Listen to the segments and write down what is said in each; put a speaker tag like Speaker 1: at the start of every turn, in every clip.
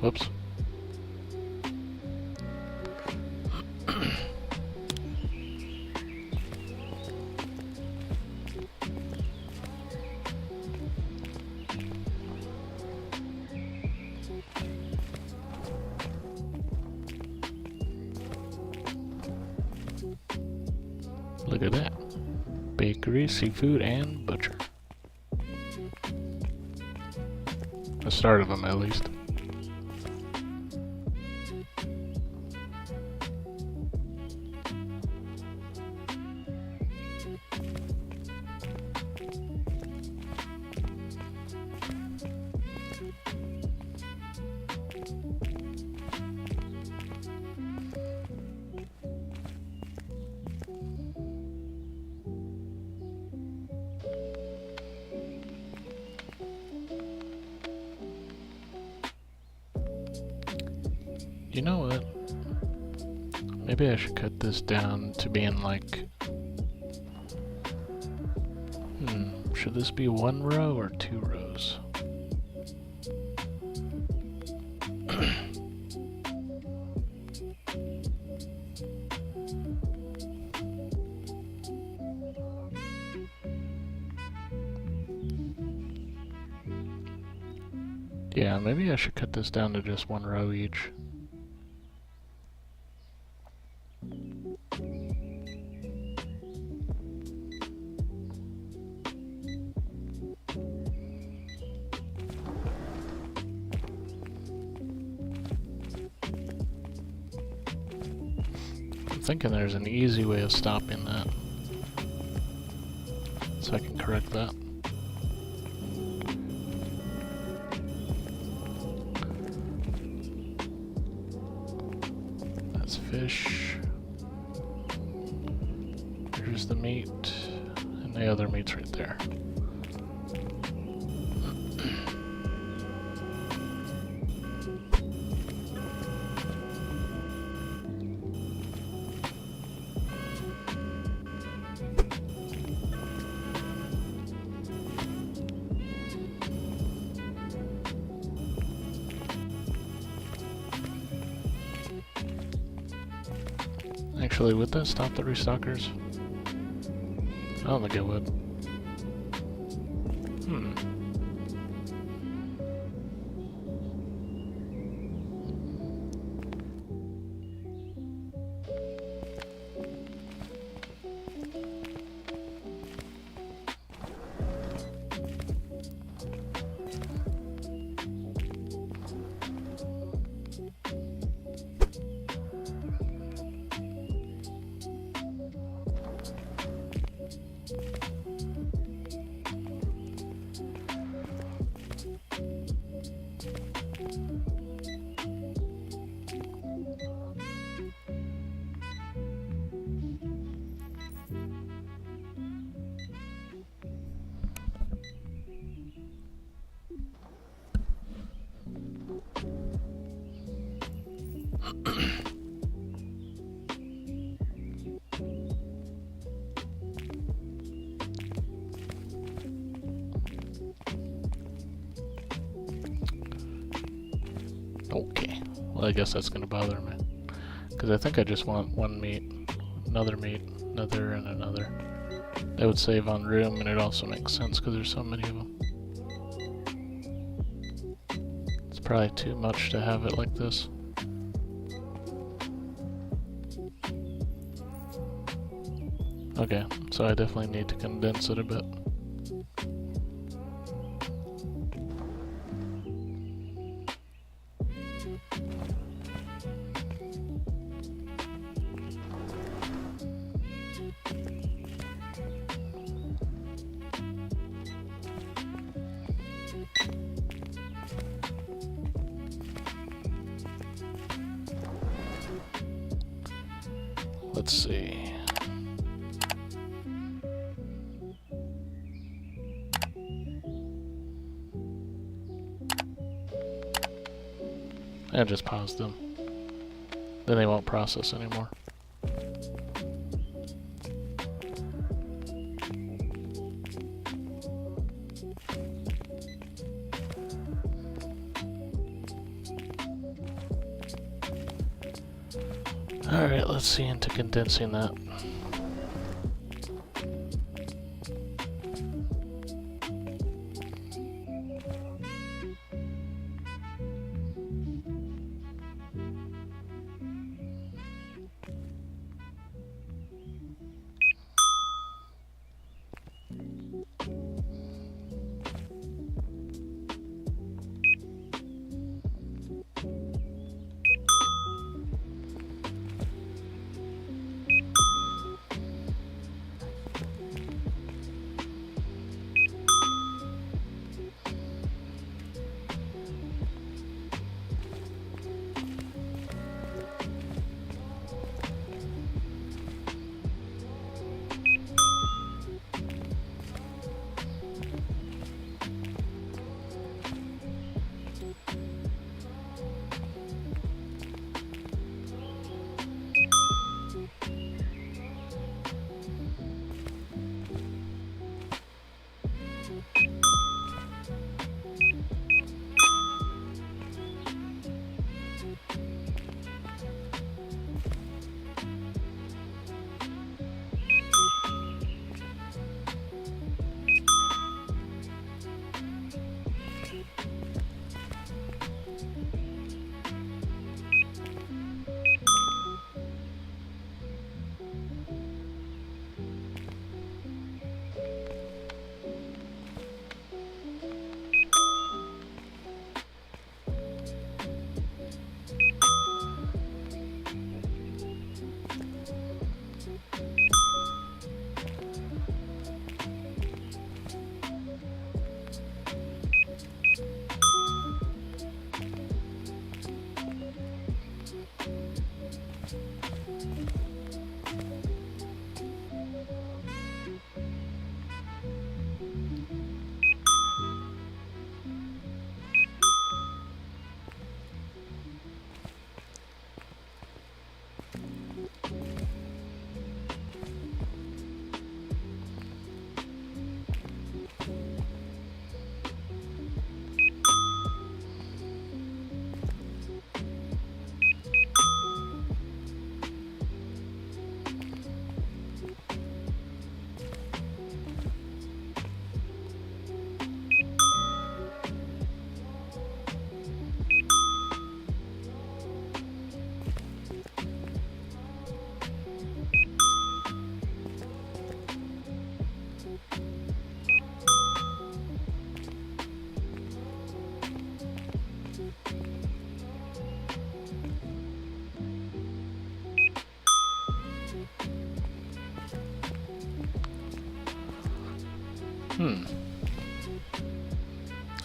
Speaker 1: Whoops. Look at that. Bakery, seafood, and butcher. The start of them, at least. You know what? Maybe I should cut this down to being like... should this be 1 row or 2 rows? Yeah, maybe I should cut this down to just 1 row each. I'm thinking there's an easy way of stopping that, so I can correct that. That's fish. There's the meat, and the other meat's right there. Actually, would that stop the restockers? I don't think it would. Okay, well I guess that's gonna bother me, because I think I just want 1 meat, another, and another. That would save on room, and it also makes sense because there's so many of them. It's probably too much to have it like this. Okay, so I definitely need to condense it a bit. Let's see. And just pause them. Then they won't process anymore. Alright, let's see into condensing that.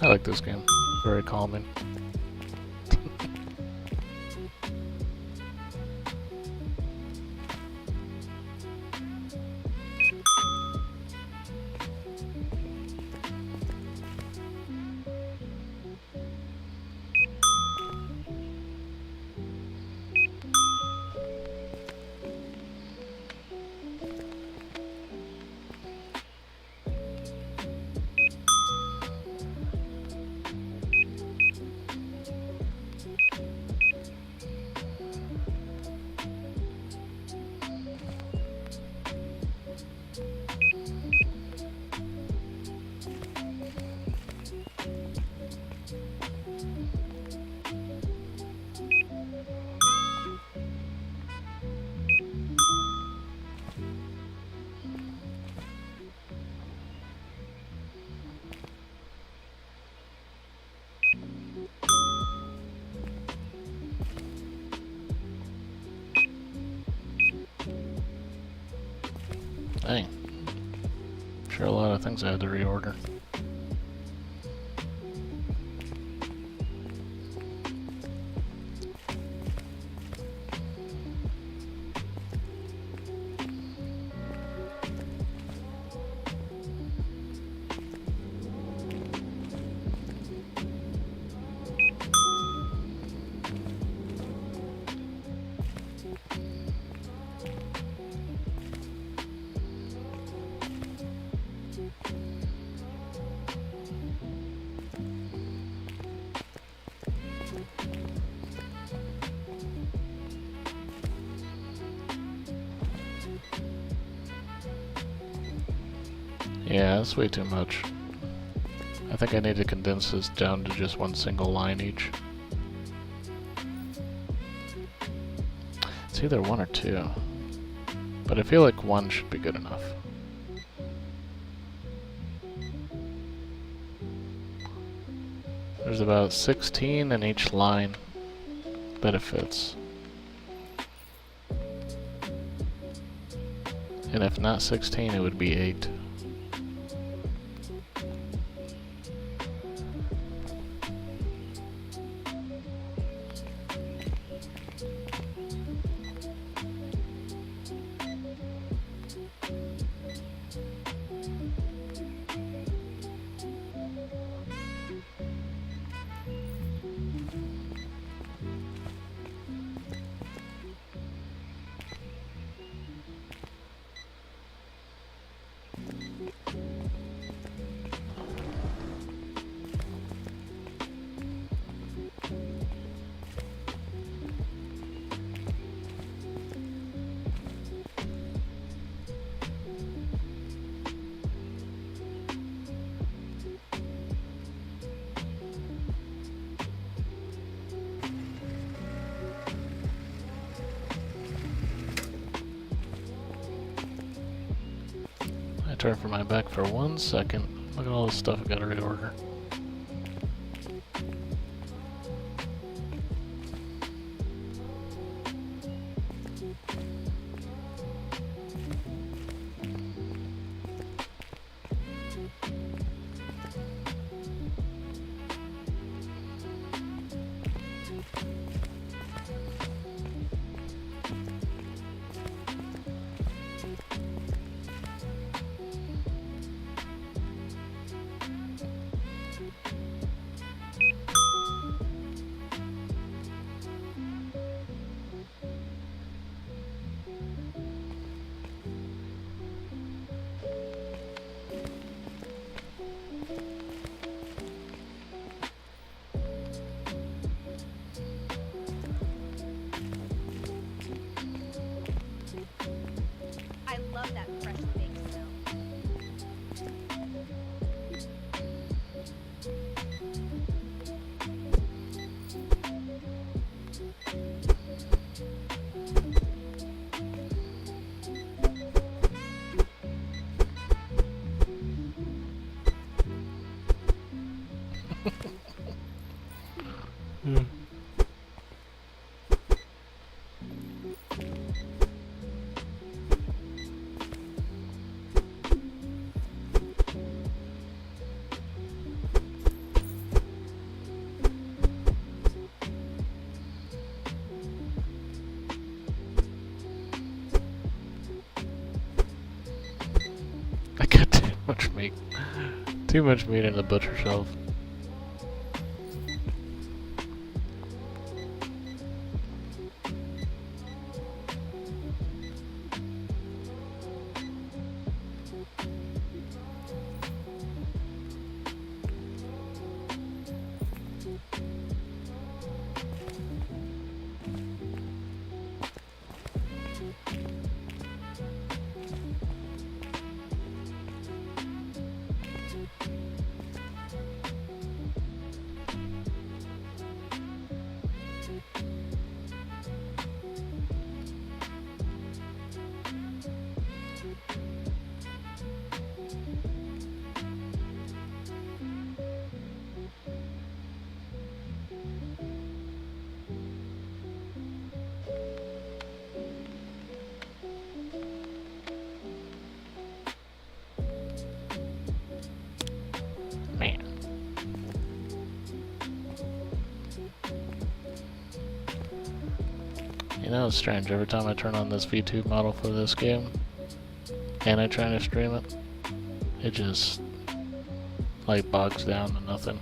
Speaker 1: I like this game. Very calming. Dang. Sure, a lot of things I had to reorder. Yeah, that's way too much. I think I need to condense this down to just one single line each. It's either one or two, but I feel like one should be good enough. There's about 16 in each line that it fits. And if not 16, it would be 8. Turn from my back for 1 second. Look at all this stuff I gotta reorder.
Speaker 2: I love that fresh baked smell.
Speaker 1: I got too much meat. Too much meat in the butcher shelf. Man. You know, it's strange. Every time I turn on this VTube model for this game, and I try to stream it, it just, like, bogs down to nothing.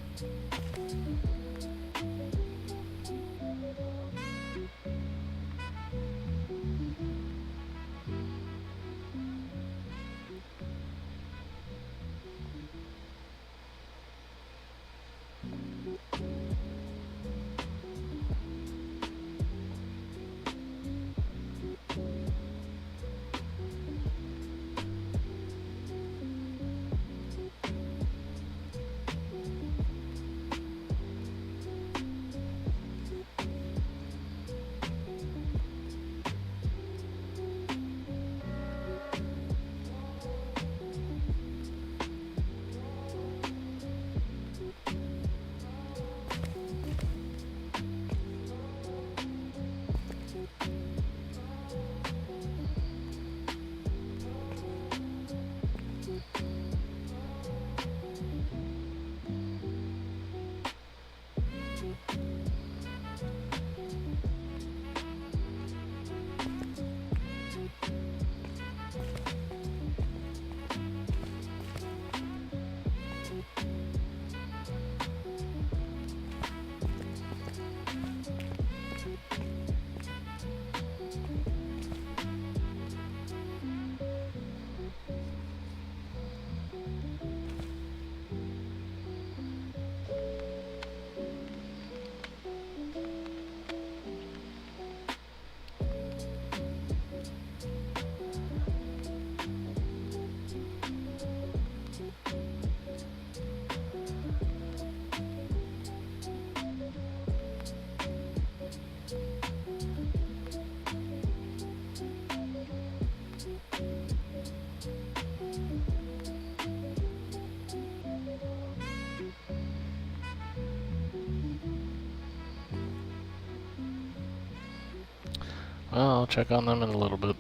Speaker 1: Well, I'll check on them in a little bit.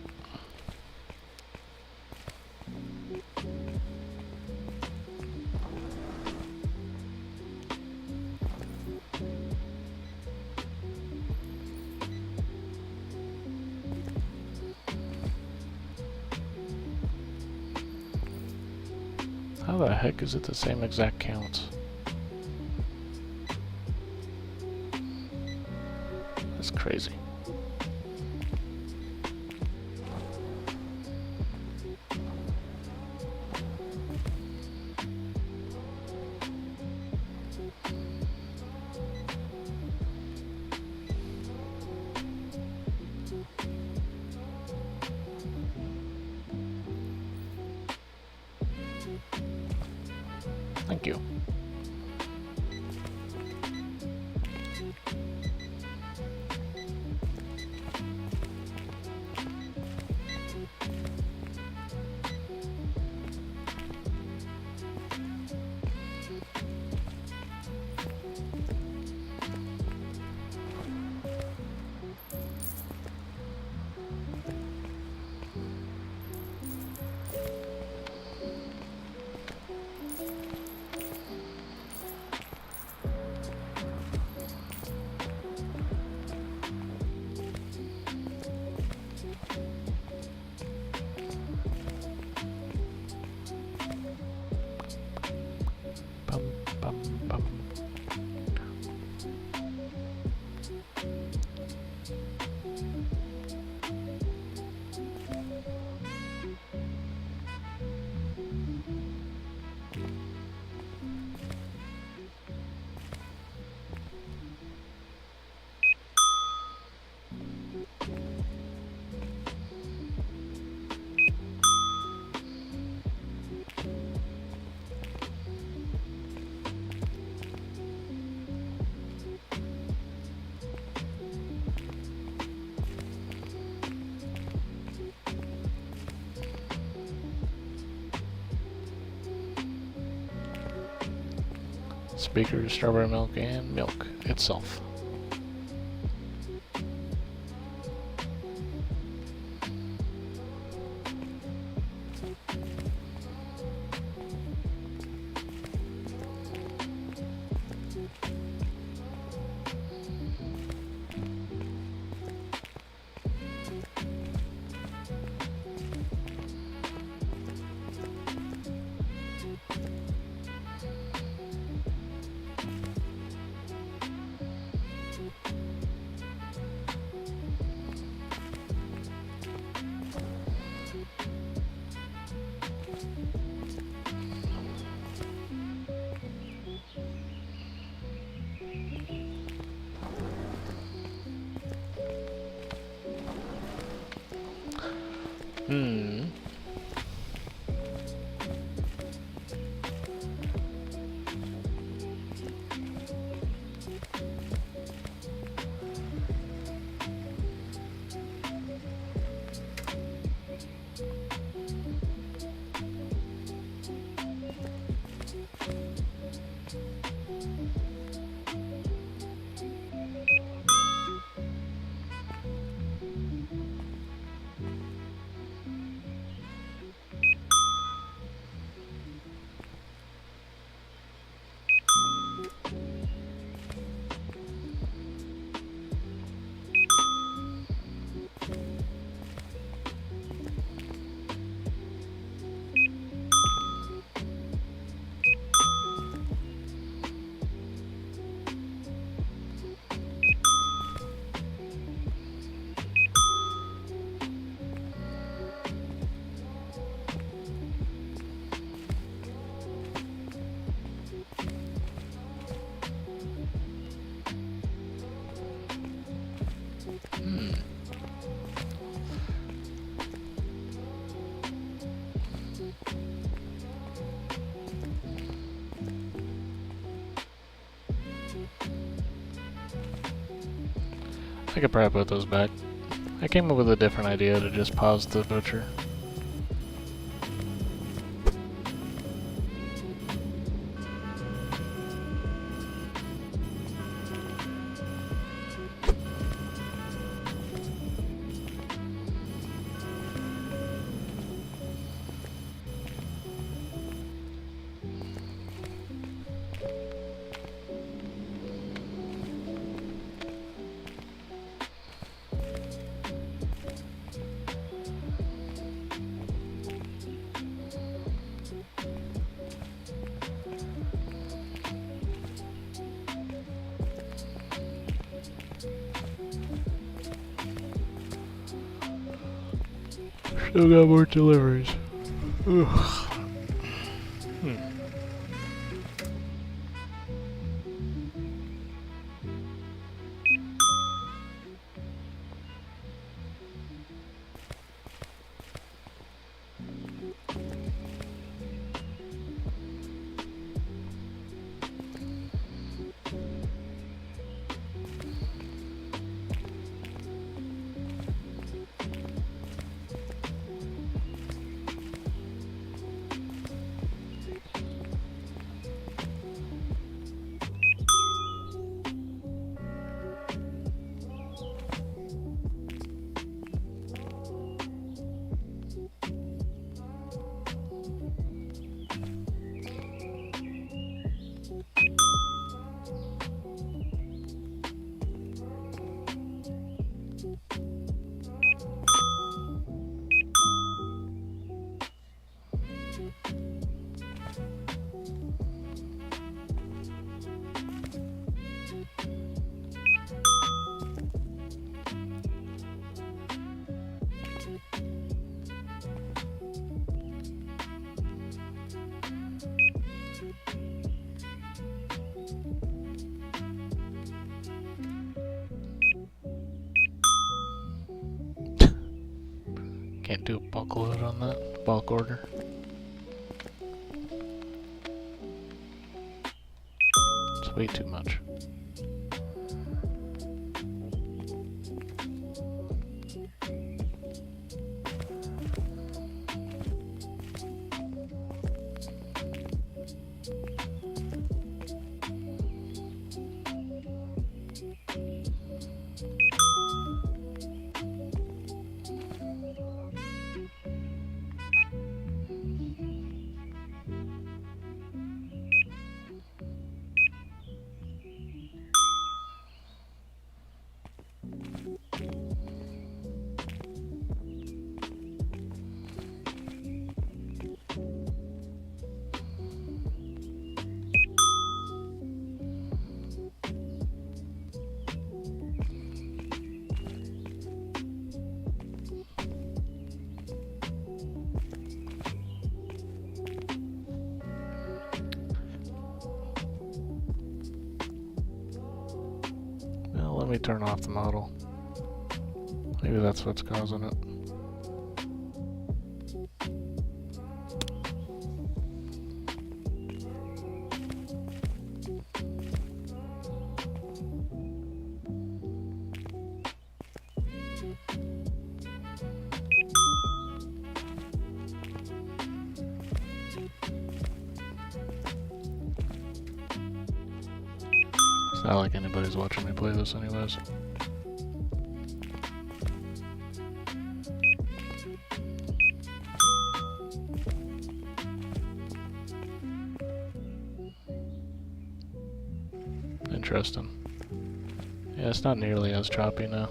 Speaker 1: How the heck is it the same exact count? That's crazy. Thank you. Bum, bum, bum. Speaker, strawberry milk, and milk itself. Hmm. I could probably put those back. I came up with a different idea to just pause the butcher. Still got more deliveries. Ugh. Can't do a bulk load on that. Bulk order. It's way too much. Well, let me turn off the model. Maybe that's what's causing it. It's not like anybody's watching me play this anyways. Interesting. Yeah, it's not nearly as choppy now.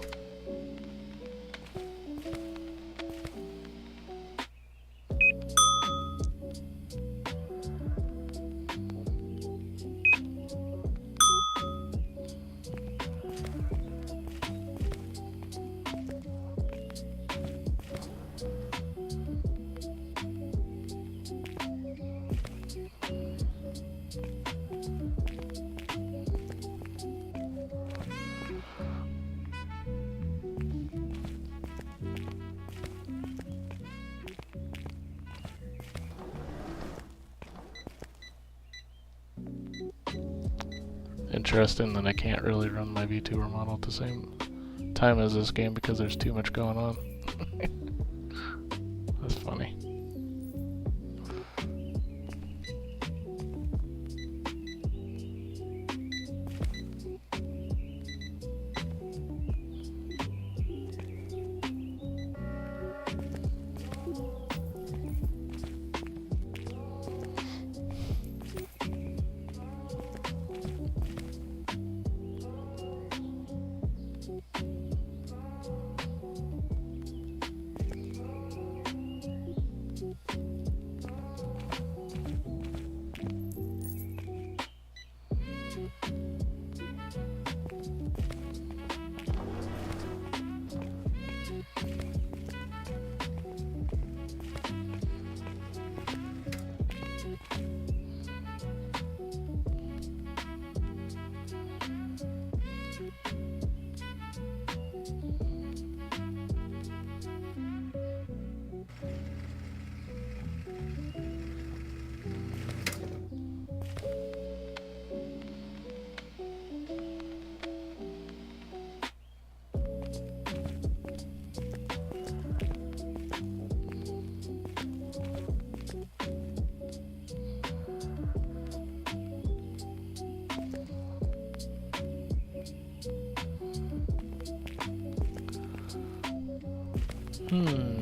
Speaker 1: Interesting that I can't really run my VTuber model at the same time as this game because there's too much going on. That's funny. Hmm.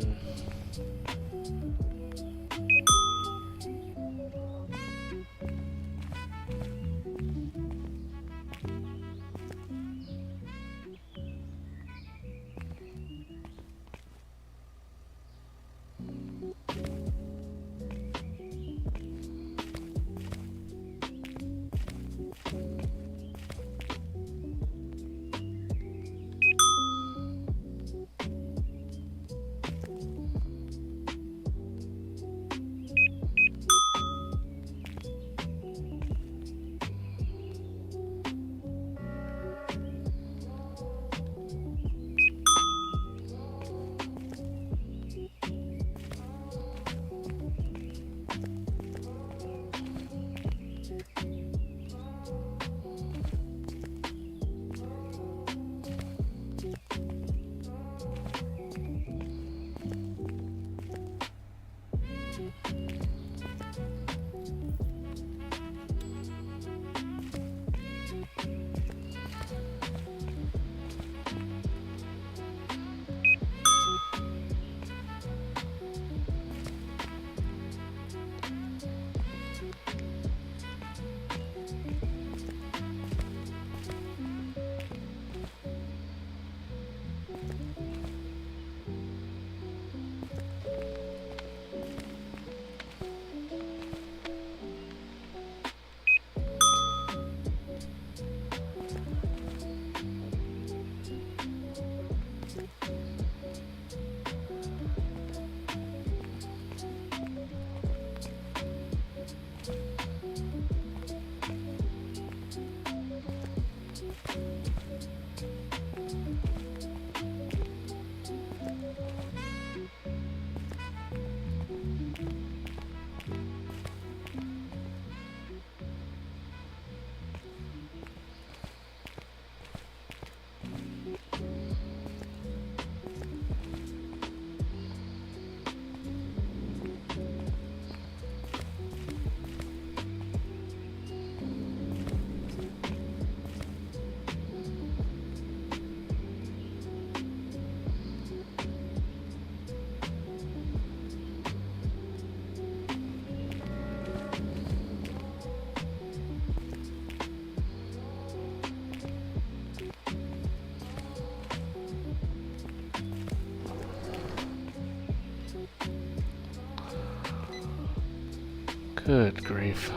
Speaker 1: Good grief.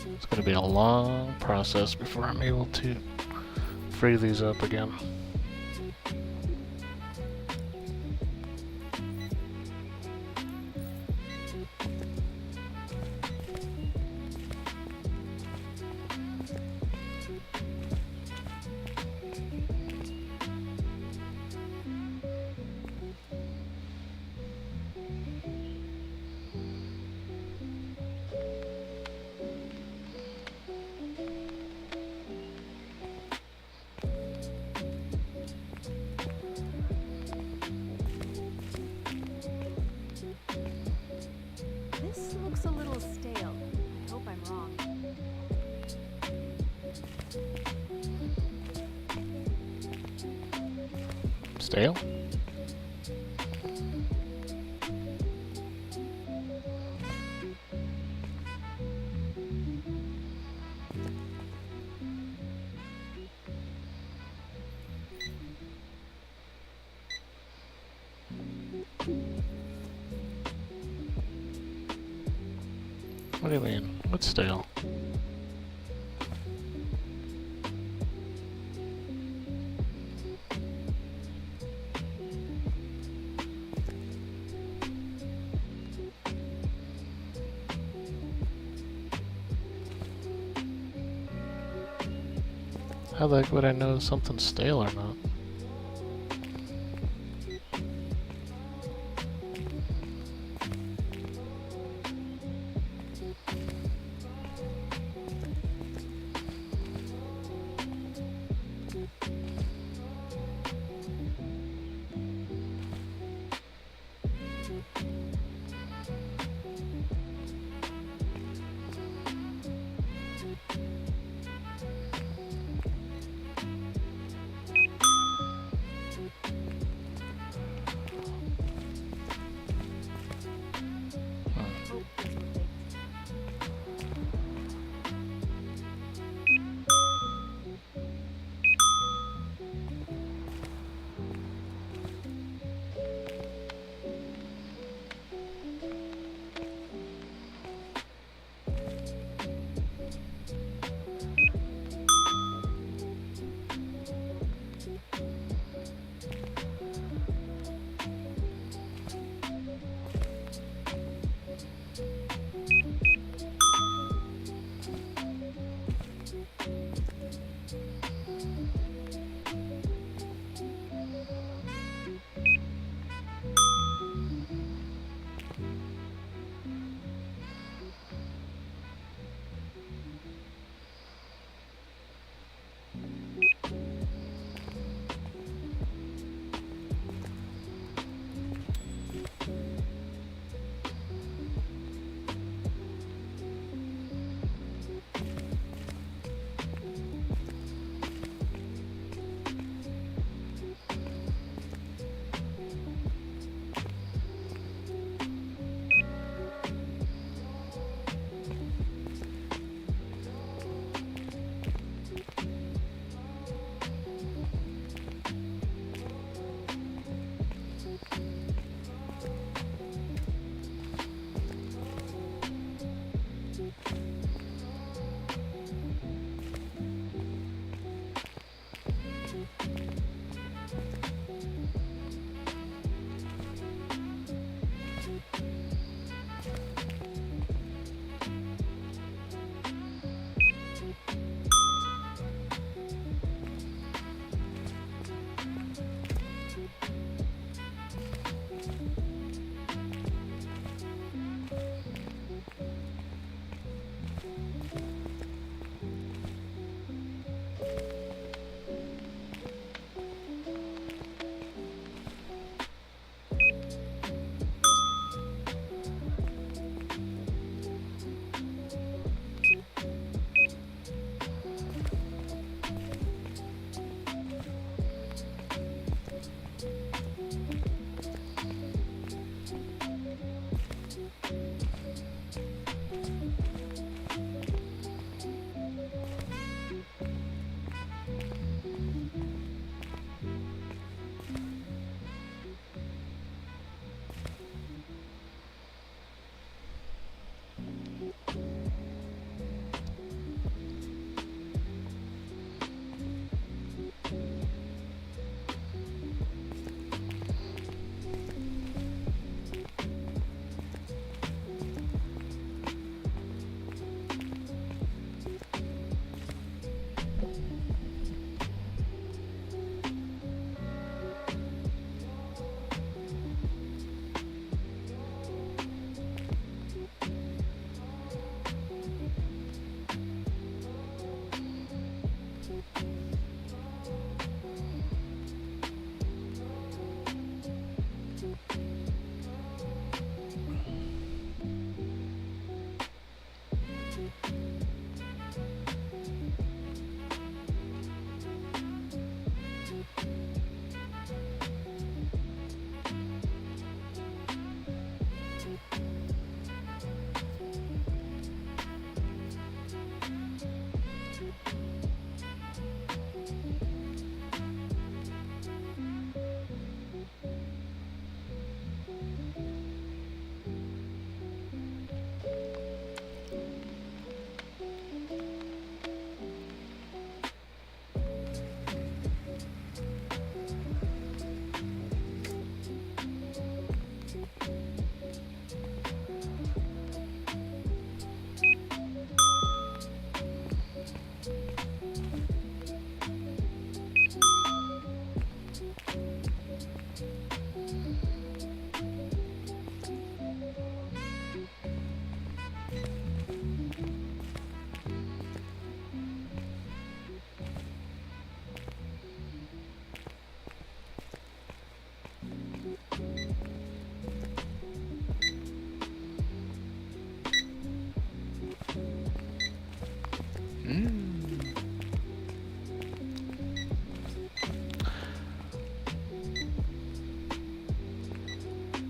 Speaker 1: It's gonna be a long process before I'm able to free these up again.
Speaker 2: This looks a little stale. I hope I'm wrong.
Speaker 1: Stale? What do you mean? What's stale? How the heck would I know if something's stale or not?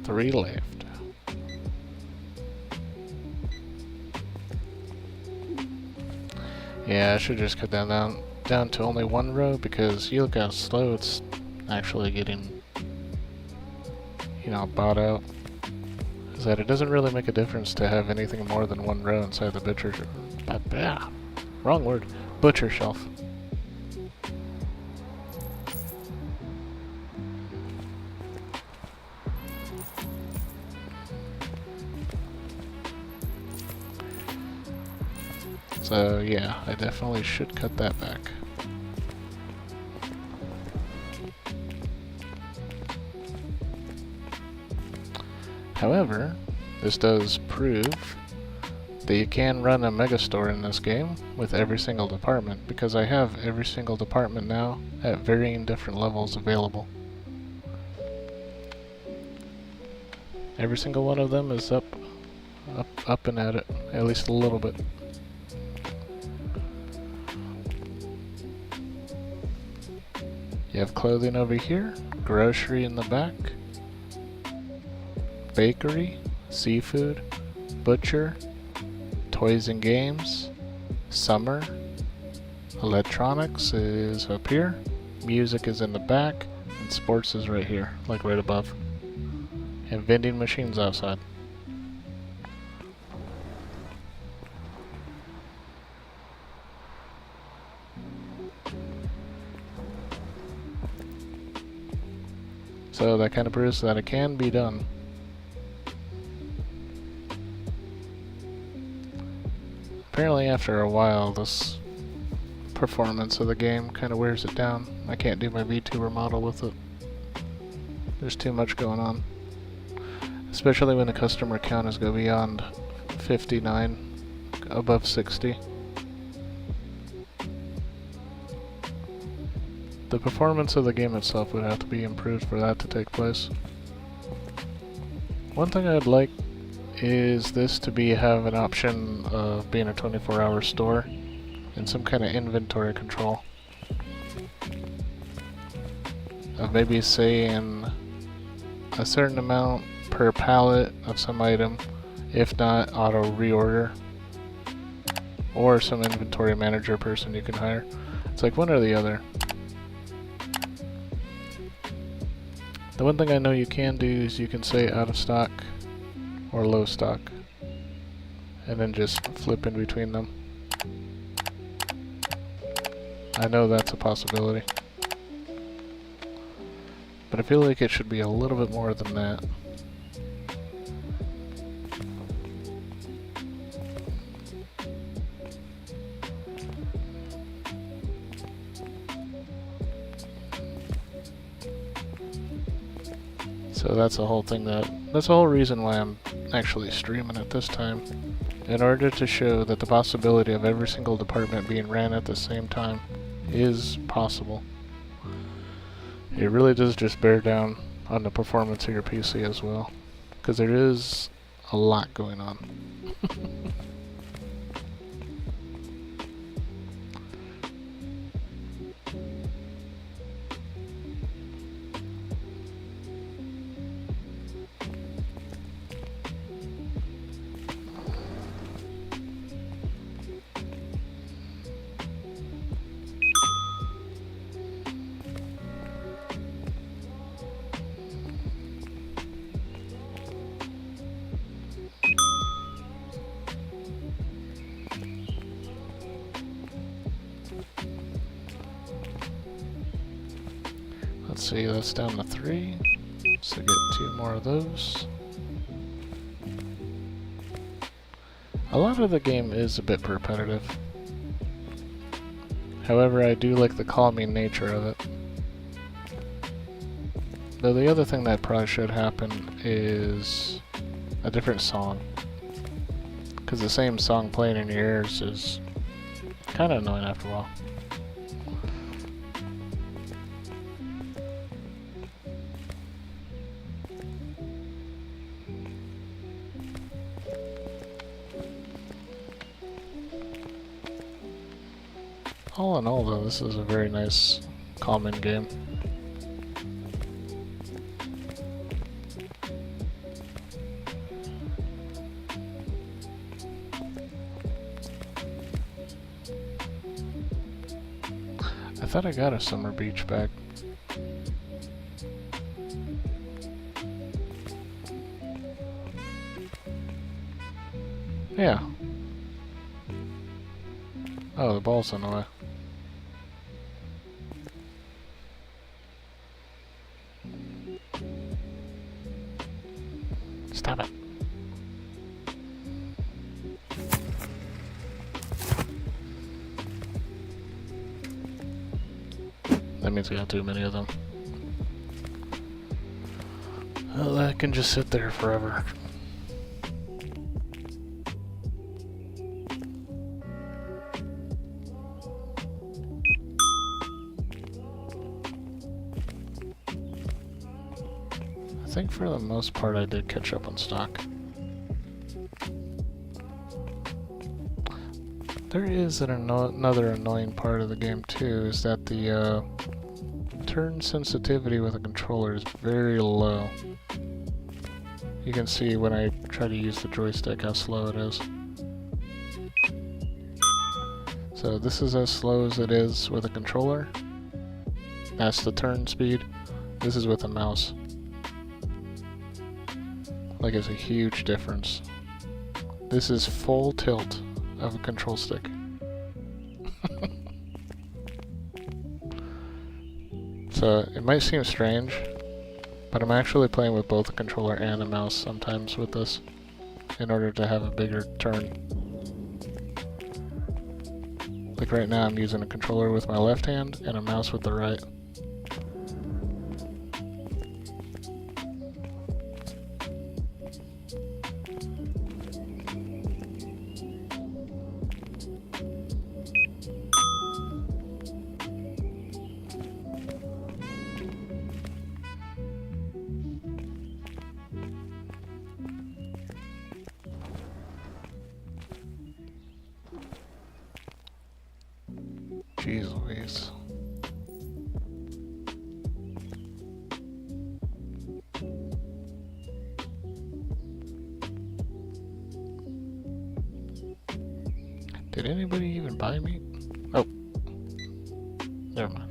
Speaker 1: 3 left. Yeah, I should just cut that down to only 1 row, because you look how slow it's actually getting, you know, bought out. Is that it doesn't really make a difference to have anything more than 1 row inside the butcher. Wrong word. Butcher shelf. So yeah, I definitely should cut that back. However, this does prove that you can run a Megastore in this game with every single department, because I have every single department now at varying different levels available. Every single one of them is up and at it, at least a little bit. You have clothing over here, grocery in the back, bakery, seafood, butcher, toys and games, summer, electronics is up here, music is in the back, and sports is right here, like right above, and vending machines outside. So that kind of proves that it can be done. Apparently after a while, this performance of the game kind of wears it down. I can't do my VTuber model with it. There's too much going on. Especially when the customer count is go beyond 59, above 60. The performance of the game itself would have to be improved for that to take place. One thing I'd like is this to have an option of being a 24-hour store and some kind of inventory control. Of maybe saying a certain amount per pallet of some item, if not auto reorder, or some inventory manager person you can hire. It's like one or the other. The one thing I know you can do is you can say out of stock or low stock, and then just flip in between them. I know that's a possibility, but I feel like it should be a little bit more than that. So that's the whole thing that's the whole reason why I'm actually streaming at this time. In order to show that the possibility of every single department being ran at the same time is possible. It really does just bear down on the performance of your PC as well, because there is a lot going on. Let's see, that's down to 3, so get 2 more of those. A lot of the game is a bit repetitive. However, I do like the calming nature of it. Though the other thing that probably should happen is a different song. Because the same song playing in your ears is kind of annoying after a while. All in all, though, this is a very nice, calming game. I thought I got a summer beach back. Yeah. Oh, the ball's in the way. Stop it. That means we got too many of them. Well, that can just sit there forever. I think for the most part I did catch up on stock. There is another annoying part of the game too, is that the turn sensitivity with a controller is very low. You can see when I try to use the joystick how slow it is. So this is as slow as it is with a controller. That's the turn speed. This is with a mouse. Like, it's a huge difference. This is full tilt of a control stick. So it might seem strange, but I'm actually playing with both a controller and a mouse sometimes with this in order to have a bigger turn. Like right now I'm using a controller with my left hand and a mouse with the right. Jeez Louise. Did anybody even buy meat? Oh. Never mind.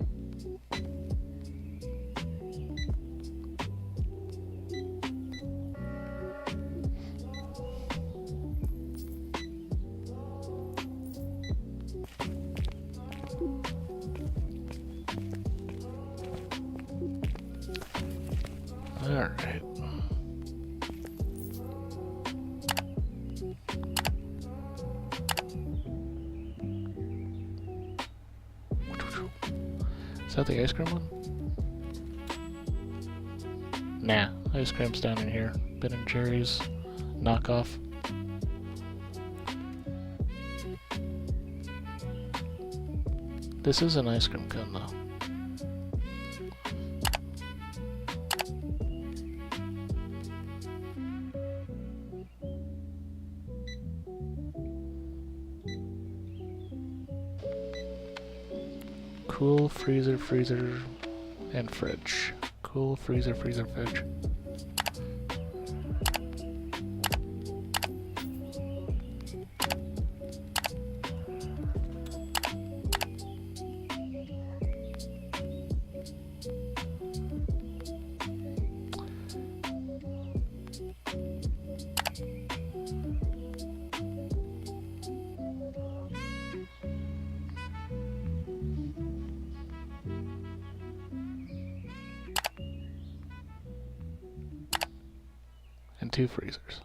Speaker 1: Alright. Is that the ice cream one? Nah, ice cream's down in here. Ben and Jerry's knockoff. This is an ice cream cone though. Cool, freezer, and fridge. Cool, freezer, fridge. And 2 freezers.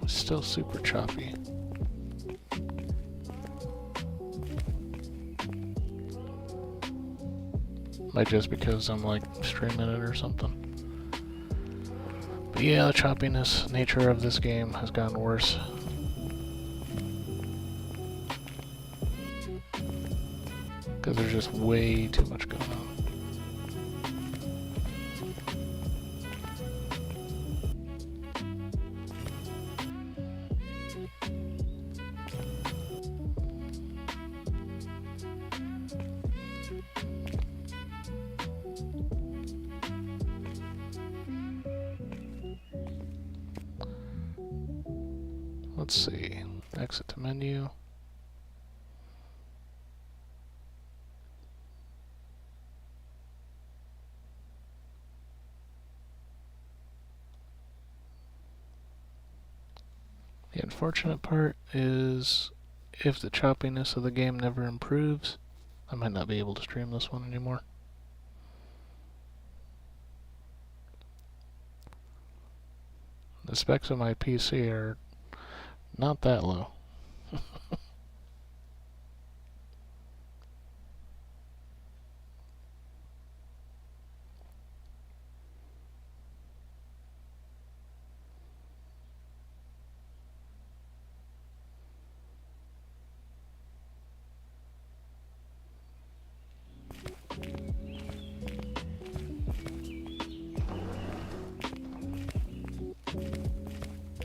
Speaker 1: Still super choppy. Might just because I'm like streaming it or something. But yeah, the choppiness nature of this game has gotten worse. Because there's just way too much going on. Let's see. Exit to menu. The unfortunate part is if the choppiness of the game never improves, I might not be able to stream this one anymore. The specs of my PC are not that low.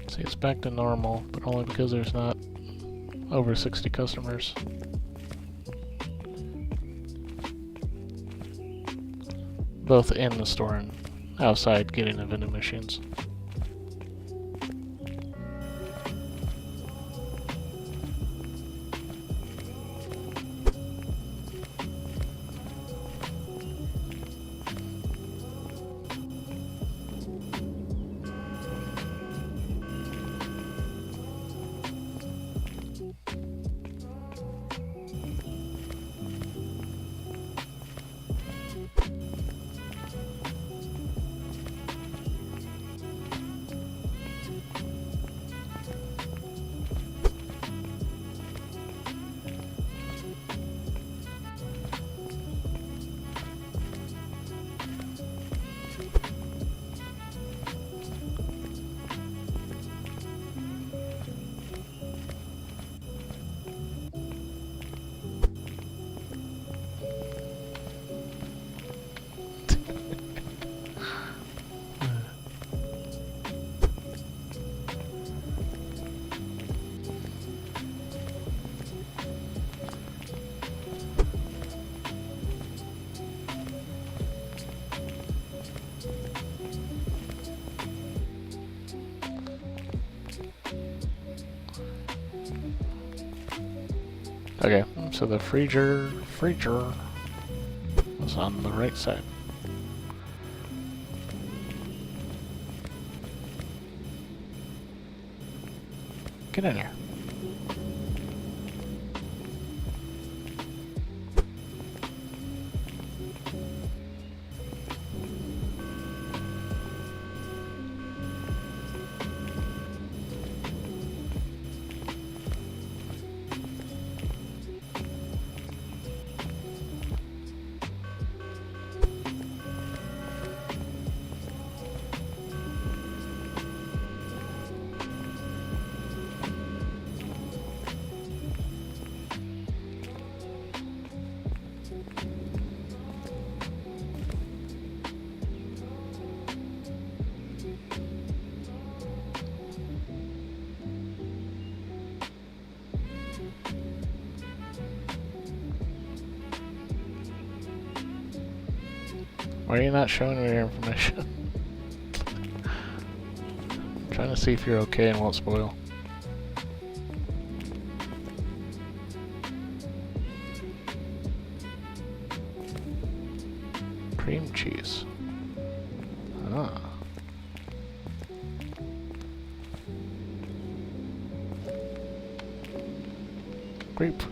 Speaker 1: See, it's back to normal, but only because there's not over 60 customers. Both in the store and outside getting the vending machines. Okay, so the freezer was on the right side. Get in here. Why are you not showing me your information? I'm trying to see if you're okay and won't spoil. Cream cheese. Ah. Grape.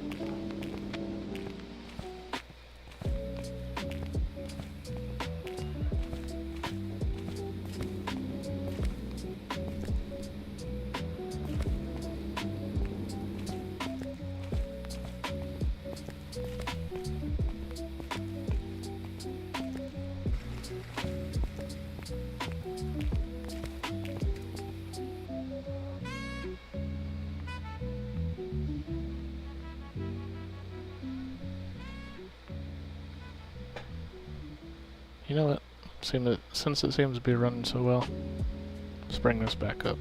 Speaker 1: You know what? Since it seems to be running so well, let's bring this back up.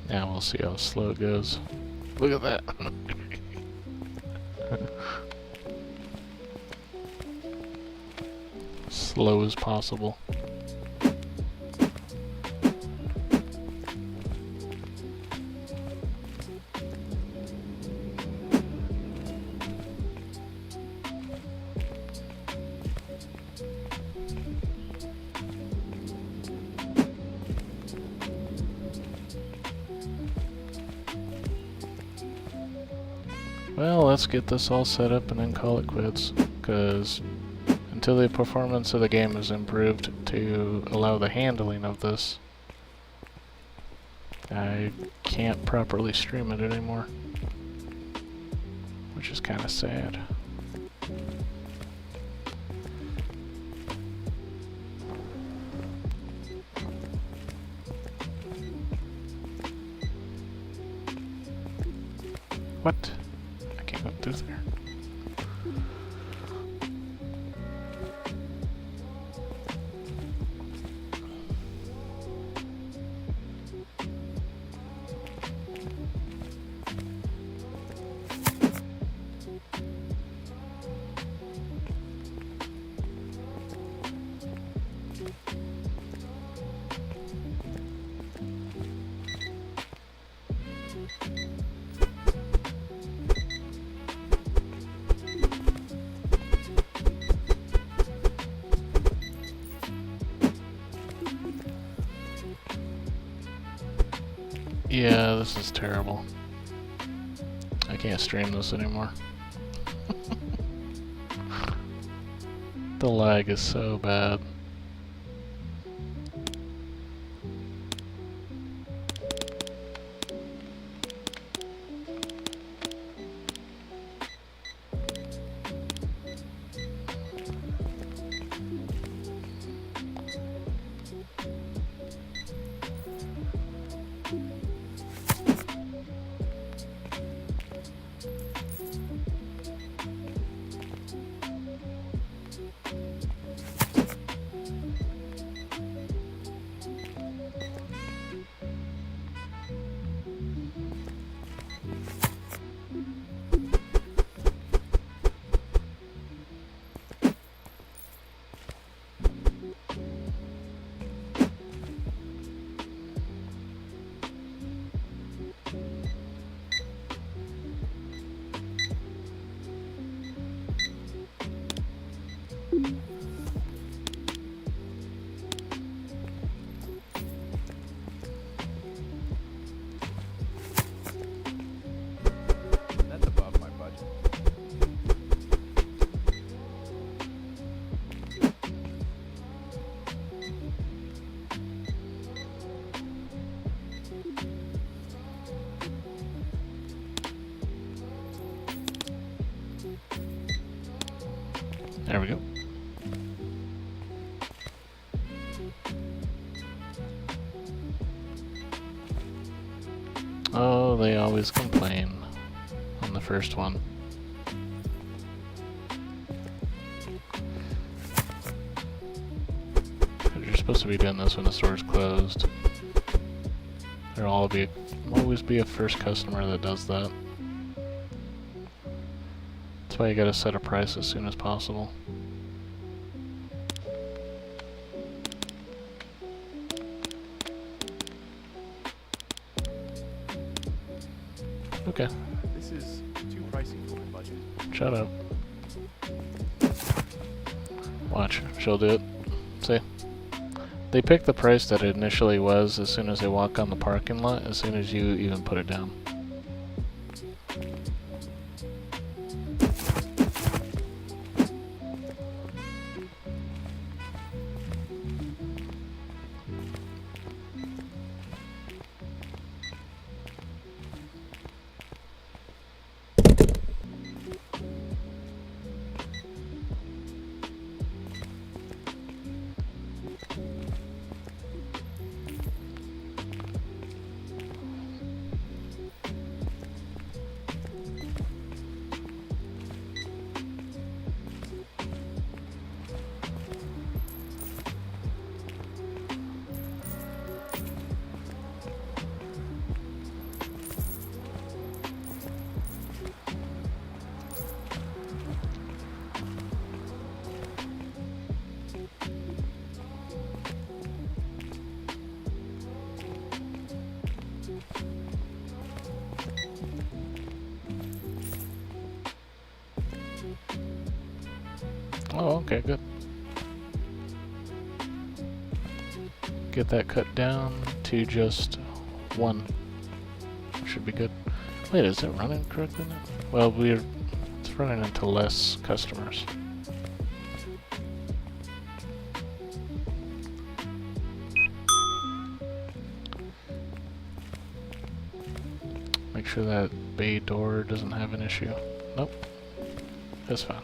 Speaker 1: Now we'll see how slow it goes. Look at that. Slow as possible. Well, let's get this all set up and then call it quits, because until the performance of the game is improved to allow the handling of this, I can't properly stream it anymore, which is kind of sad. What? I can't go through there. Yeah, this is terrible. I can't stream this anymore. The lag is so bad.
Speaker 3: That's above my budget.
Speaker 1: There we go. Oh, they always complain on the first one. You're supposed to be doing this when the store's closed. There'll always be a first customer that does that. That's why you gotta set a price as soon as possible. Okay,
Speaker 3: This is too pricey for my budget.
Speaker 1: shut up. Watch, she'll do it. See? They pick the price that it initially was as soon as they walk on the parking lot, as soon as you even put it down. Oh, okay, good. Get that cut down to just 1. Should be good. Wait, is it running correctly now? Well, it's running into less customers. Make sure that bay door doesn't have an issue. Nope. That's fine.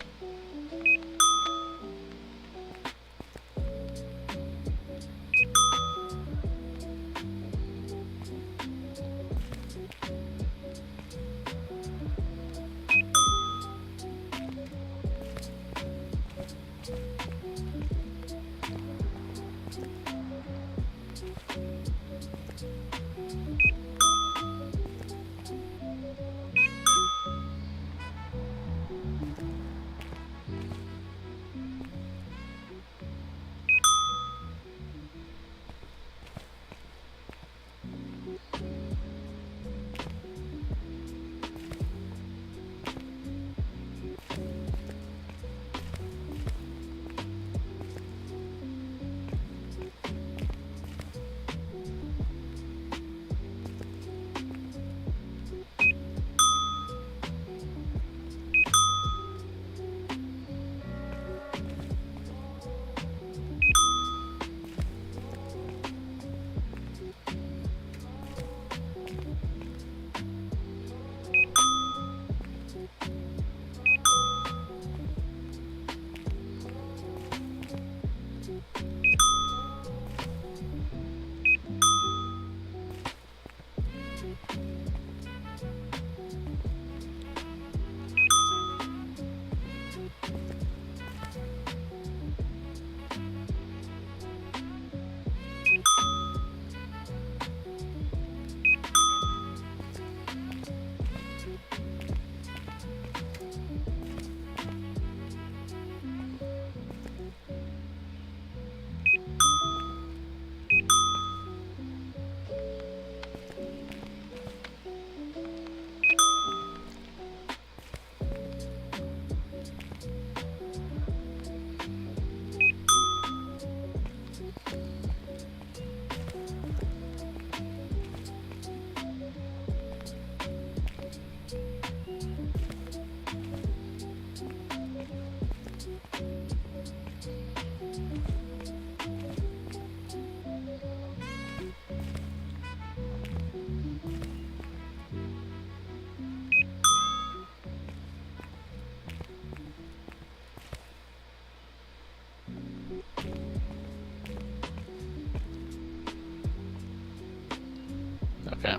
Speaker 1: Okay.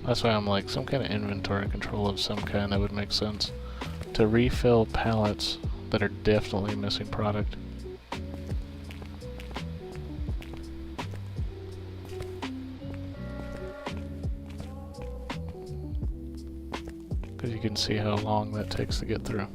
Speaker 1: That's why I'm like, some kind of inventory control of some kind that would make sense. To refill pallets that are definitely missing product. Because you can see how long that takes to get through.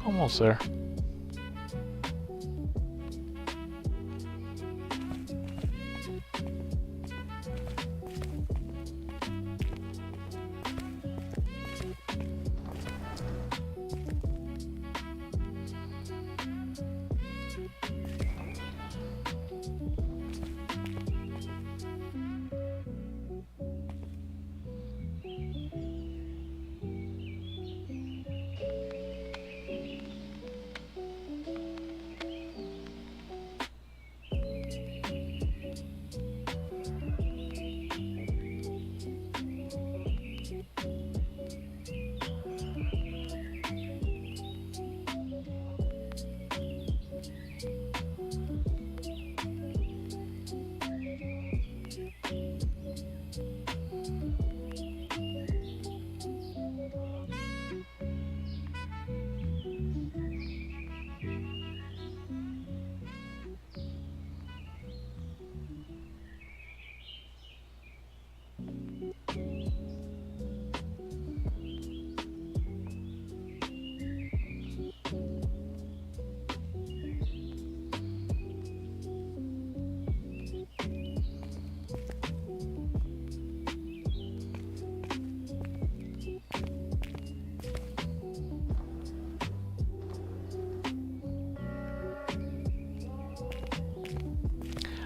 Speaker 1: Almost there.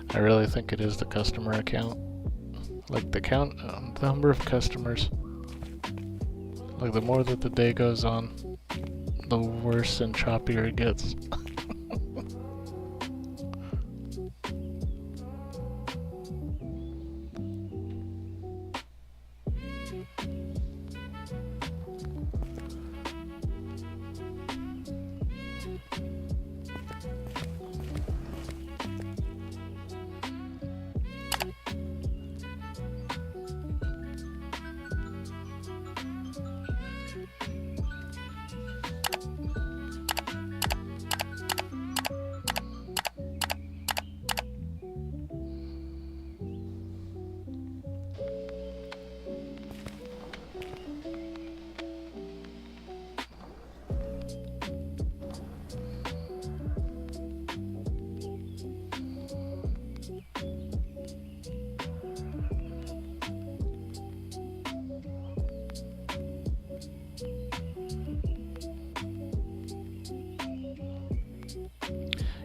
Speaker 1: I really think it is the customer account. Like the the number of customers. Like the more that the day goes on, the worse and choppier it gets.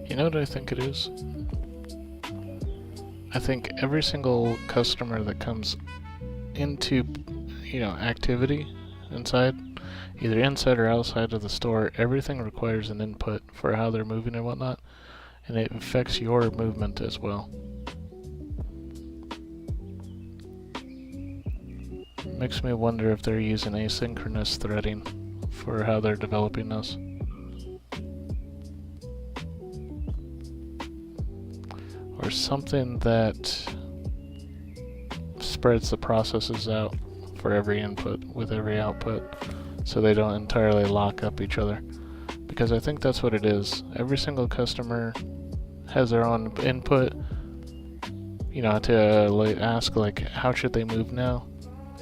Speaker 1: You know what I think it is? I think every single customer that comes into, activity inside, either inside or outside of the store, everything requires an input for how they're moving and whatnot, and it affects your movement as well. Makes me wonder if they're using asynchronous threading for how they're developing this. Or something that spreads the processes out for every input with every output so they don't entirely lock up each other. Because I think that's what it is. Every single customer has their own input, to ask how should they move now,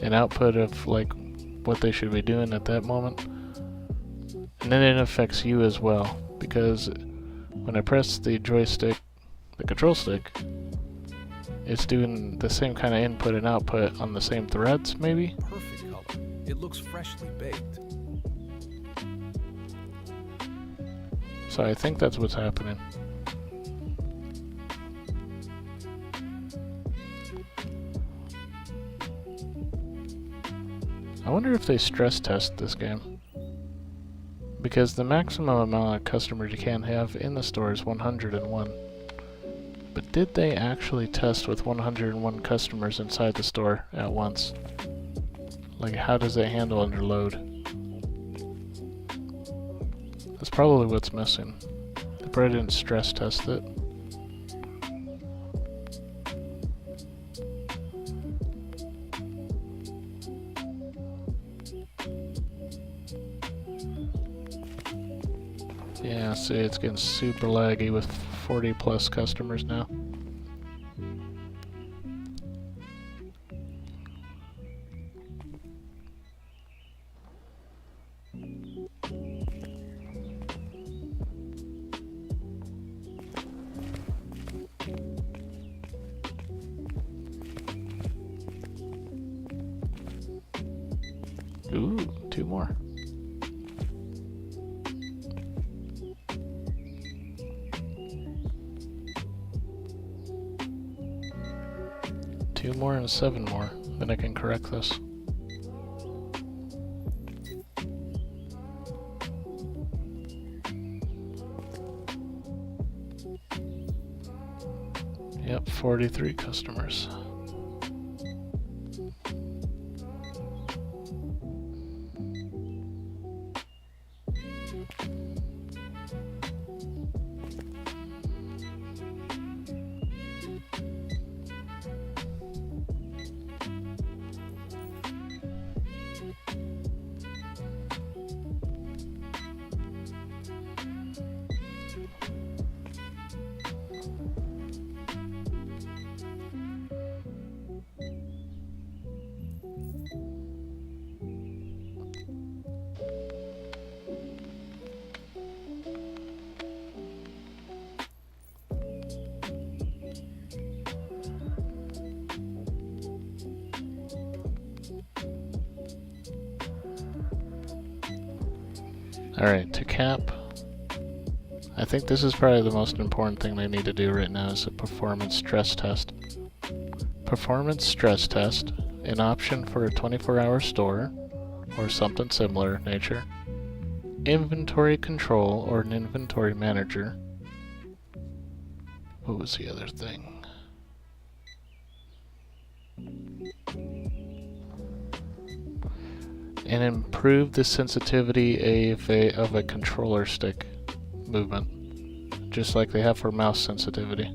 Speaker 1: an output of what they should be doing at that moment. And then it affects you as well, because when I press the joystick, the control stick, it's doing the same kind of input and output on the same threads, maybe?
Speaker 4: Perfect color. It looks freshly baked.
Speaker 1: So I think that's what's happening. I wonder if they stress test this game. Because the maximum amount of customers you can have in the store is 101. But did they actually test with 101 customers inside the store at once? Like, how does it handle under load? That's probably what's missing. They probably didn't stress test it. Yeah, see, it's getting super laggy with 40 plus customers now. Ooh, 2 more. Two more and 7 more. Then I can correct this. Yep, 43 customers. Alright, to cap, I think this is probably the most important thing they need to do right now is a performance stress test. Performance stress test, an option for a 24-hour store, or something similar in nature. Inventory control, or an inventory manager. What was the other thing? And improve the sensitivity of a controller stick movement, just like they have for mouse sensitivity.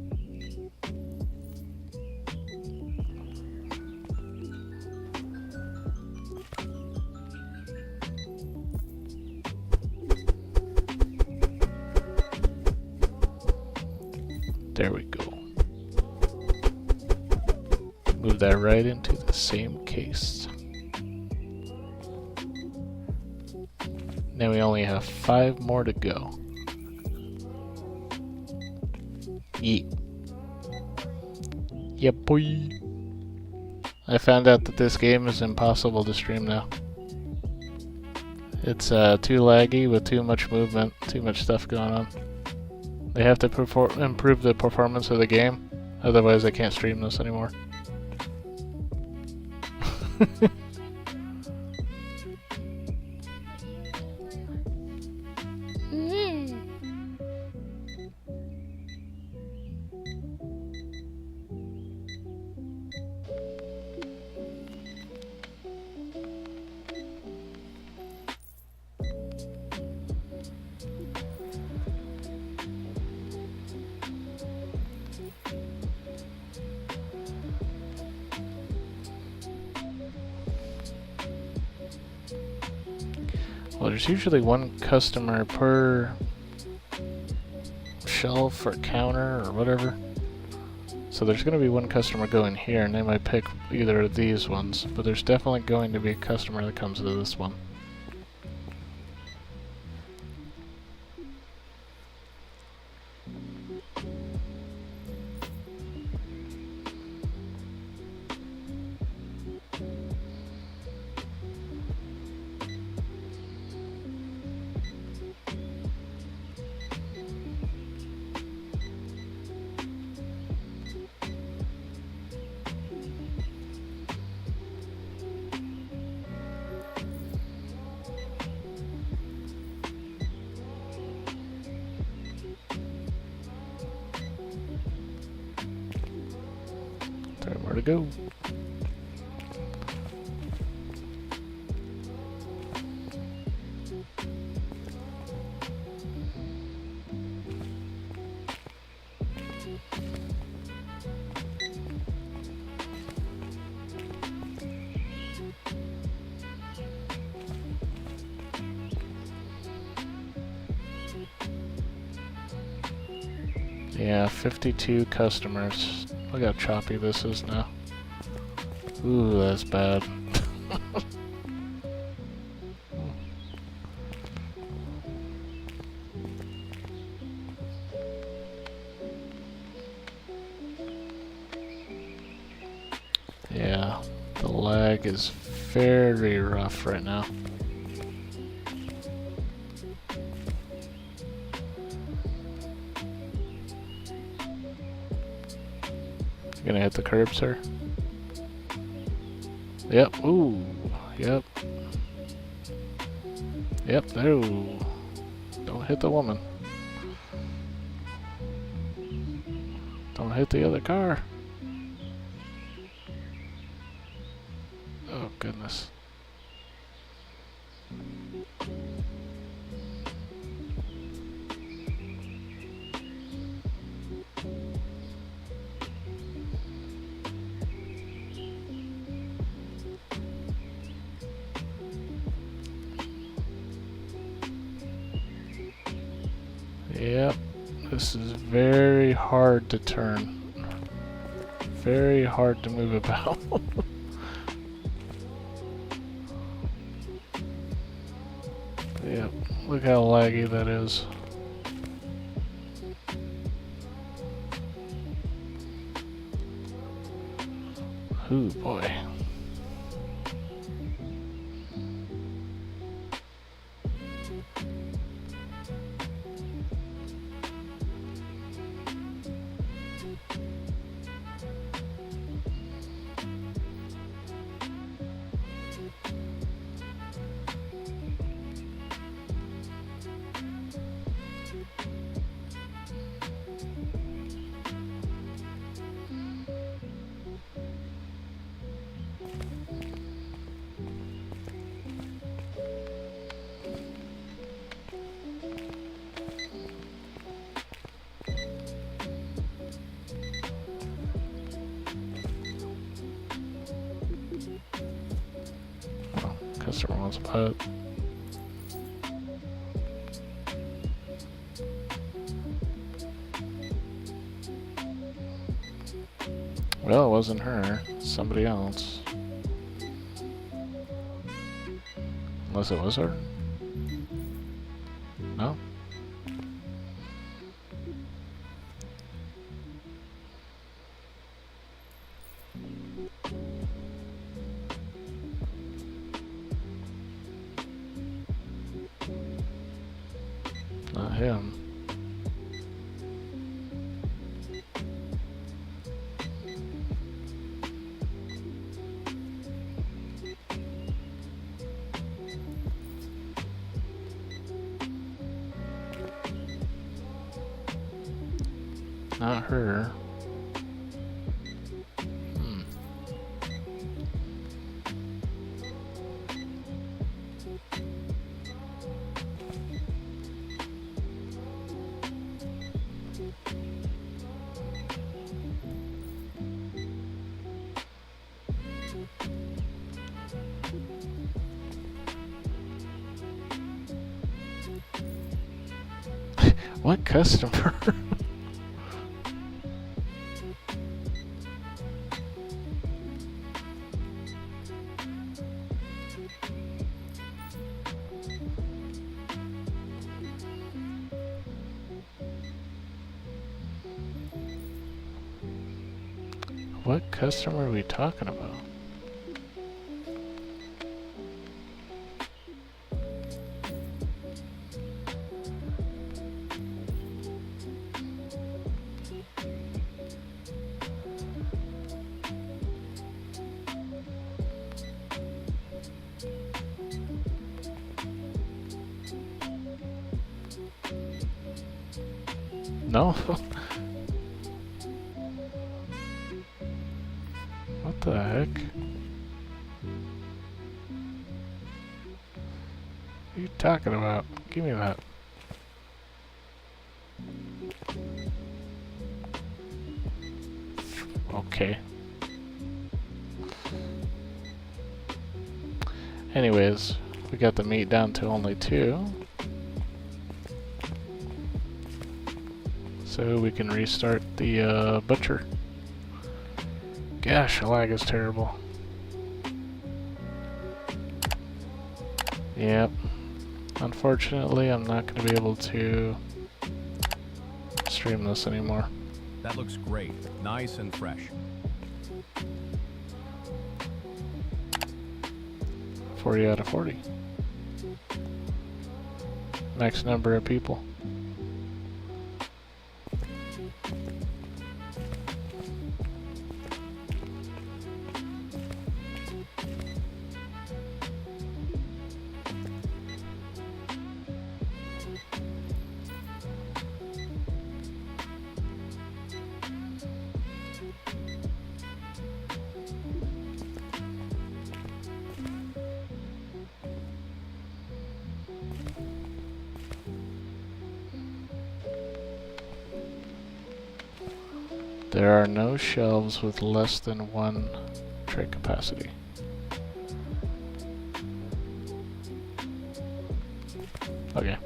Speaker 1: There we go. Move that right into the same case. Now we only have 5 more to go. Yeet. Yeah, boy. I found out that this game is impossible to stream now. It's too laggy with too much movement, too much stuff going on. They have to improve the performance of the game, otherwise I can't stream this anymore. Well, there's usually 1 customer per shelf or counter or whatever. So there's going to be 1 customer going here, and they might pick either of these ones, but there's definitely going to be a customer that comes to this one. Where to go? Yeah, 52 customers. Look how choppy this is now. Ooh, that's bad. Yeah, the lag is very rough right now. You gonna hit the curb, sir? Yep, ooh, yep. Yep, no. Don't hit the woman. Don't hit the other car. Oh, goodness. Yep, this is very hard to turn. Very hard to move about. Yep, look how laggy that is. Ooh, boy. Oh, customer wants a putt. Well, it wasn't her. It's somebody else. Unless it was her? No? Not him. Not her. Hmm. What customer? What customer are we talking about? No? the heck? What are you talking about? Give me that. Okay. Anyways, we got the meat down to only 2. So we can restart the butcher. Gosh, the lag is terrible. Yep. Unfortunately, I'm not going to be able to stream this anymore.
Speaker 4: That looks great. Nice and fresh.
Speaker 1: 40 out of 40. Max number of people. There are no shelves with less than 1 tray capacity. Okay.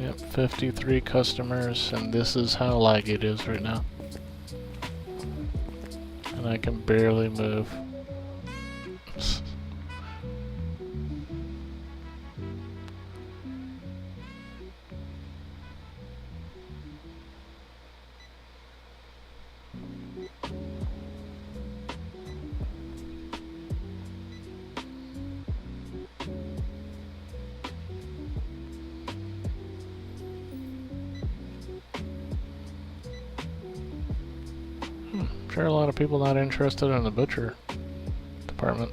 Speaker 1: Yep, 53 customers, and this is how laggy it is right now. And I can barely move. Sure, a lot of people not interested in the butcher department.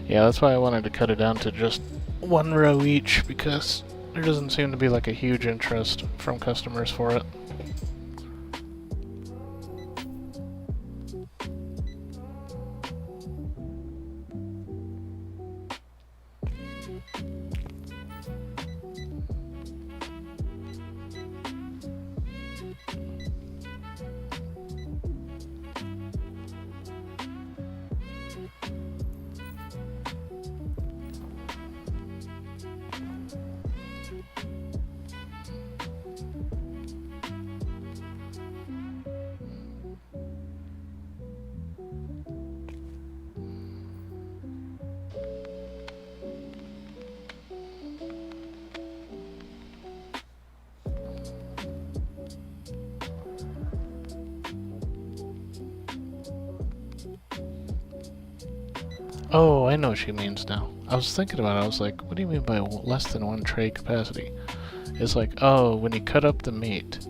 Speaker 1: Yeah, that's why I wanted to cut it down to just 1 row each, because there doesn't seem to be like a huge interest from customers for it. Oh, I know what she means now. I was thinking about it. I was like, what do you mean by less than 1 tray capacity? It's like, oh, when you cut up the meat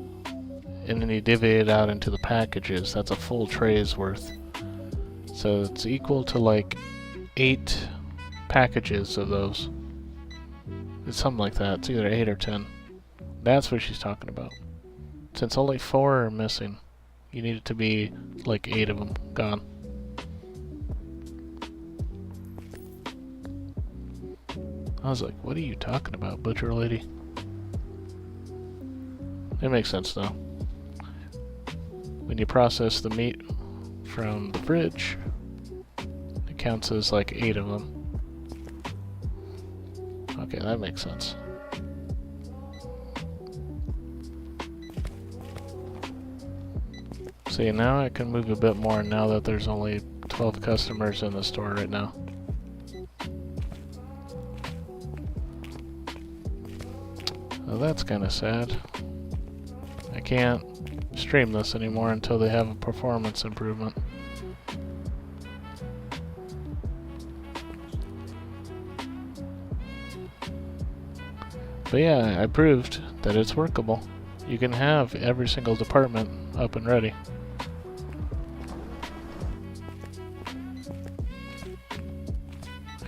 Speaker 1: and then you divvy it out into the packages, that's a full tray's worth. So it's equal to like 8 packages of those. It's something like that. It's either 8 or 10. That's what she's talking about. Since only 4 are missing, you need it to be like 8 of them gone. I was like, what are you talking about, butcher lady? It makes sense though. When you process the meat from the fridge, it counts as like 8 of them. Okay, that makes sense. See, now I can move a bit more now that there's only 12 customers in the store right now. Well, that's kind of sad. I can't stream this anymore until they have a performance improvement. But yeah, I proved that it's workable. You can have every single department up and ready.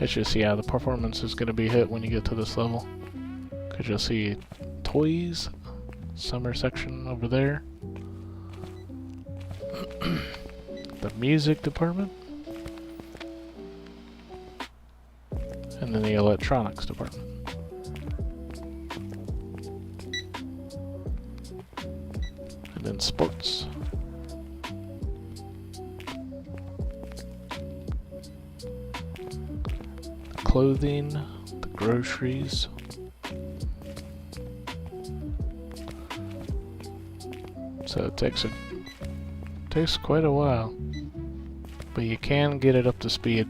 Speaker 1: It's just, yeah, the performance is going to be hit when you get to this level. Because you'll see toys, summer section over there. The music department. And then the electronics department. And then sports. Clothing, the groceries. So it takes quite a while, but you can get it up to speed.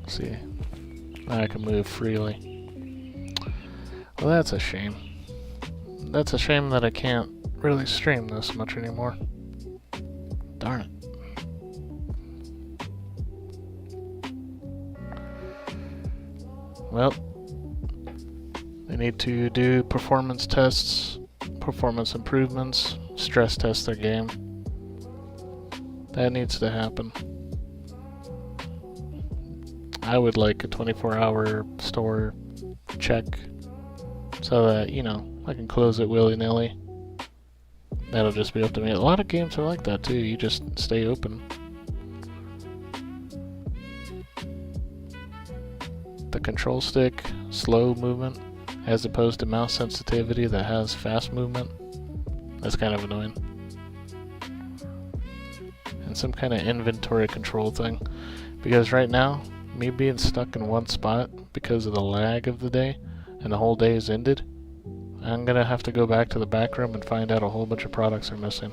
Speaker 1: See, now I can move freely. Well, that's a shame. That's a shame that I can't really stream this much anymore. Darn it. Well, they need to do performance tests, performance improvements, stress test their game. That needs to happen. I would like a 24-hour store check so that, you know, I can close it willy-nilly. That'll just be up to me. A lot of games are like that too. You just stay open. The control stick, slow movement, as opposed to mouse sensitivity that has fast movement. That's kind of annoying. And some kind of inventory control thing. Because right now, me being stuck in one spot because of the lag of the day, and the whole day is ended, I'm gonna have to go back to the back room and find out a whole bunch of products are missing.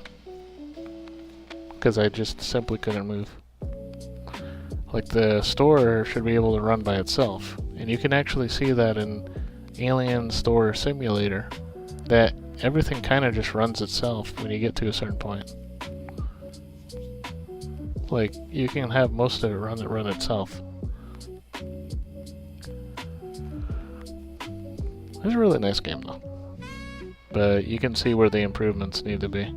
Speaker 1: Because I just simply couldn't move. Like, the store should be able to run by itself. And you can actually see that in Alien Store Simulator, that everything kind of just runs itself when you get to a certain point. Like, you can have most of it run itself. It's a really nice game though. But you can see where the improvements need to be.